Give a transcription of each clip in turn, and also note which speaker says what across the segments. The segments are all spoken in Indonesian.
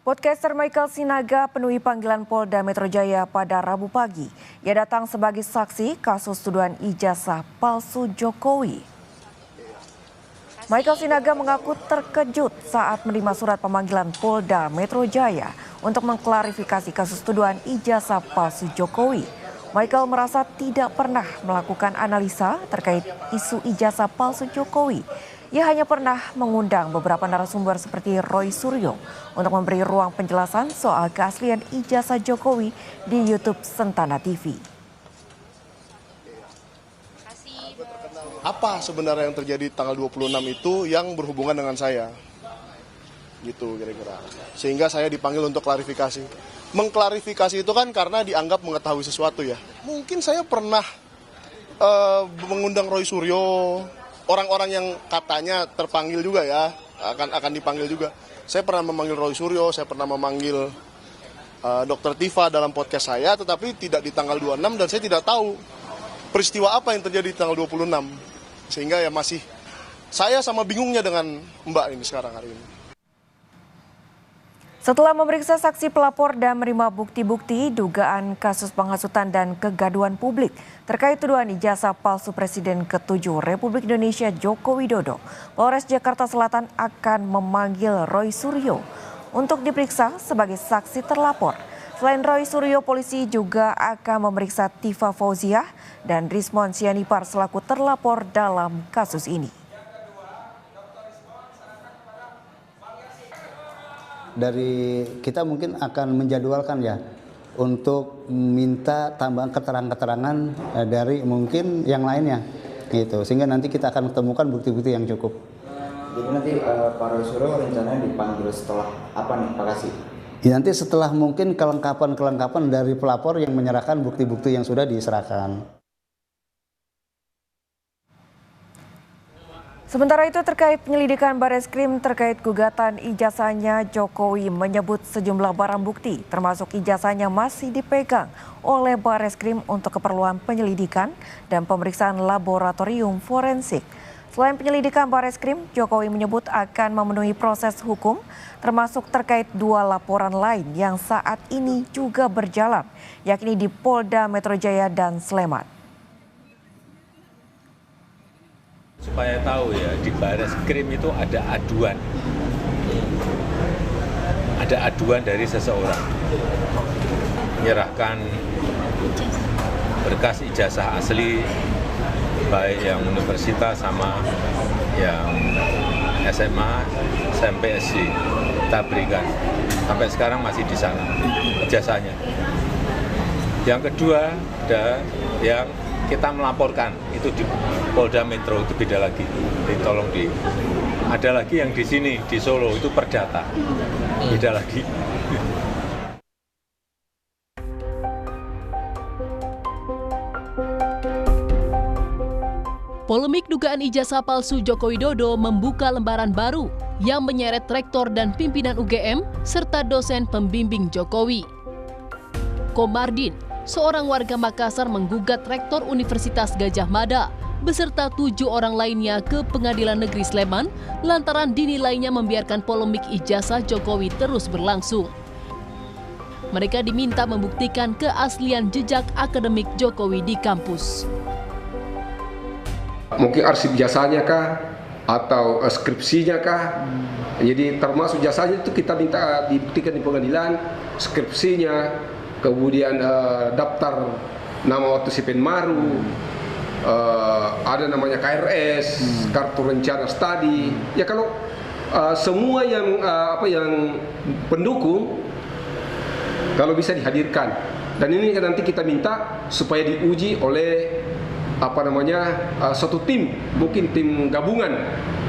Speaker 1: Podcaster Michael Sinaga penuhi panggilan Polda Metro Jaya pada Rabu pagi. Ia datang sebagai saksi kasus tuduhan ijazah palsu Jokowi. Michael Sinaga mengaku terkejut saat menerima surat pemanggilan Polda Metro Jaya untuk mengklarifikasi kasus tuduhan ijazah palsu Jokowi. Michael merasa tidak pernah melakukan analisa terkait isu ijazah palsu Jokowi. Ia hanya pernah mengundang beberapa narasumber seperti Roy Suryo untuk memberi ruang penjelasan soal keaslian ijazah Jokowi di YouTube Sentana TV.
Speaker 2: Apa sebenarnya yang terjadi tanggal 26 itu yang berhubungan dengan saya? Gitu kira-kira. Sehingga saya dipanggil untuk klarifikasi. Mengklarifikasi itu kan karena dianggap mengetahui sesuatu ya. Mungkin saya pernah mengundang Roy Suryo, orang-orang yang katanya terpanggil juga ya, akan dipanggil juga. Saya pernah memanggil Roy Suryo, saya pernah memanggil Dr. Tifa dalam podcast saya, tetapi tidak di tanggal 26 dan saya tidak tahu peristiwa apa yang terjadi di tanggal 26. Sehingga ya masih saya sama bingungnya dengan Mbak ini sekarang hari ini.
Speaker 1: Setelah memeriksa saksi pelapor dan menerima bukti-bukti dugaan kasus penghasutan dan kegaduhan publik terkait tuduhan ijazah palsu Presiden ke-7 Republik Indonesia Joko Widodo, Polres Jakarta Selatan akan memanggil Roy Suryo untuk diperiksa sebagai saksi terlapor. Selain Roy Suryo, polisi juga akan memeriksa Tifa Fauziah dan Rismon Sianipar selaku terlapor dalam kasus ini.
Speaker 3: Dari kita mungkin akan menjadwalkan ya untuk minta tambahan keterangan-keterangan dari mungkin yang lainnya gitu, sehingga nanti kita akan temukan bukti-bukti yang cukup.
Speaker 4: Jadi nanti Pak Roy Suryo rencananya dipanggil setelah apa nih Pak Kasih?
Speaker 3: Ya, nanti setelah mungkin kelengkapan dari pelapor yang menyerahkan bukti-bukti yang sudah diserahkan.
Speaker 1: Sementara itu terkait penyelidikan Bareskrim terkait gugatan ijazahnya, Jokowi menyebut sejumlah barang bukti termasuk ijazahnya masih dipegang oleh Bareskrim untuk keperluan penyelidikan dan pemeriksaan laboratorium forensik. Selain penyelidikan Bareskrim, Jokowi menyebut akan memenuhi proses hukum termasuk terkait 2 laporan lain yang saat ini juga berjalan, yakni di Polda Metro Jaya dan Sleman.
Speaker 5: Supaya tahu ya, di Bareskrim itu ada aduan dari seseorang menyerahkan berkas ijazah asli baik yang universitas sama yang SMA, SMP, SD kita berikan. Sampai sekarang masih di sana ijazahnya. Yang kedua ada yang kita melaporkan itu di Polda Metro, itu beda lagi. Tolong ada lagi yang di sini di Solo itu perdata, beda lagi.
Speaker 6: Polemik dugaan ijazah palsu Joko Widodo membuka lembaran baru yang menyeret rektor dan pimpinan UGM serta dosen pembimbing Jokowi. Komardin, seorang warga Makassar, menggugat rektor Universitas Gadjah Mada beserta 7 orang lainnya ke Pengadilan Negeri Sleman lantaran dinilainya membiarkan polemik ijazah Jokowi terus berlangsung. Mereka diminta membuktikan keaslian jejak akademik Jokowi di kampus.
Speaker 7: Mungkin arsip jasanya kah atau skripsinya kah? Jadi termasuk jasanya itu kita minta dibuktikan di pengadilan, skripsinya, kemudian daftar nama waktu si Penmaru, ada namanya KRS, kartu rencana studi. Ya kalau semua yang pendukung kalau bisa dihadirkan. Dan ini nanti kita minta supaya diuji oleh suatu tim, mungkin tim gabungan,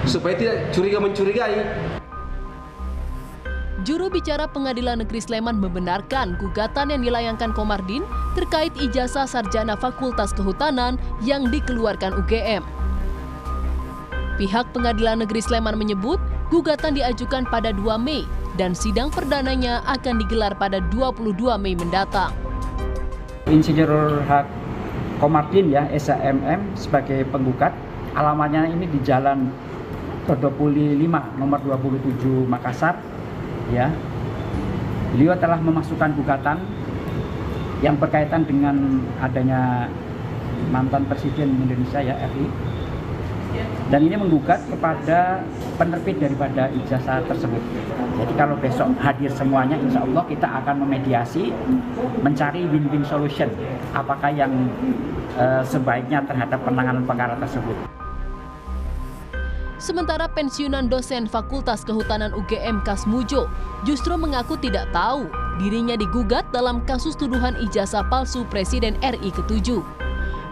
Speaker 7: supaya tidak mencurigai.
Speaker 6: Juru bicara Pengadilan Negeri Sleman membenarkan gugatan yang dilayangkan Komardin terkait ijazah sarjana Fakultas Kehutanan yang dikeluarkan UGM. Pihak Pengadilan Negeri Sleman menyebut gugatan diajukan pada 2 Mei dan sidang perdananya akan digelar pada 22 Mei mendatang.
Speaker 8: Insinyur Hak Komardin ya, SHMM sebagai penggugat, alamatnya ini di Jalan 25 nomor 27 Makassar ya. Beliau telah memasukkan gugatan yang berkaitan dengan adanya mantan Presiden Indonesia ya RI, dan ini menggugat kepada penerbit daripada ijazah tersebut. Jadi kalau besok hadir semuanya, insya Allah kita akan memediasi, mencari win-win solution, apakah yang sebaiknya terhadap penanganan perkara tersebut.
Speaker 6: Sementara pensiunan dosen Fakultas Kehutanan UGM Kasmujo justru mengaku tidak tahu dirinya digugat dalam kasus tuduhan ijazah palsu Presiden RI ke-7.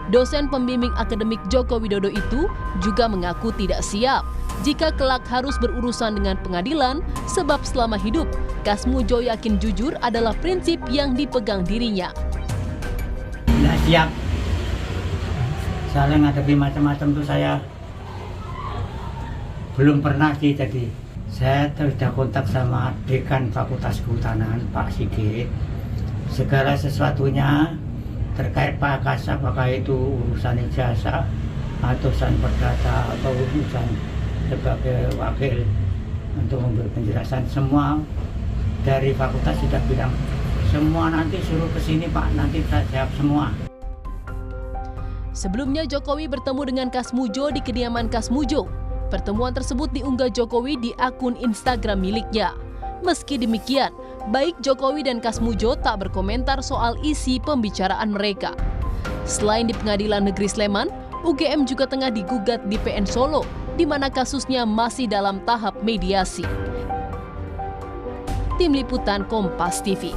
Speaker 6: Dosen pembimbing akademik Joko Widodo itu juga mengaku tidak siap jika kelak harus berurusan dengan pengadilan, sebab selama hidup Kasmujo yakin jujur adalah prinsip yang dipegang dirinya.
Speaker 9: Tidak siap. Soalnya ngadepi macam-macam tuh saya belum pernah sih. Tadi saya sudah kontak sama Dekan Fakultas Kehutanan Pak Sigit. Segala sesuatunya terkait Pak Kas, apakah itu urusan ijazah atau urusan perdata atau urusan sebagai wakil untuk memberi penjelasan, semua dari fakultas sudah bilang semua nanti suruh ke sini Pak, nanti saya jawab semua.
Speaker 6: Sebelumnya Jokowi bertemu dengan Kasmujo di kediaman Kasmujo. Pertemuan tersebut diunggah Jokowi di akun Instagram miliknya. Meski demikian, baik Jokowi dan Kasmujo tak berkomentar soal isi pembicaraan mereka. Selain di Pengadilan Negeri Sleman, UGM juga tengah digugat di PN Solo, di mana kasusnya masih dalam tahap mediasi. Tim Liputan Kompas TV.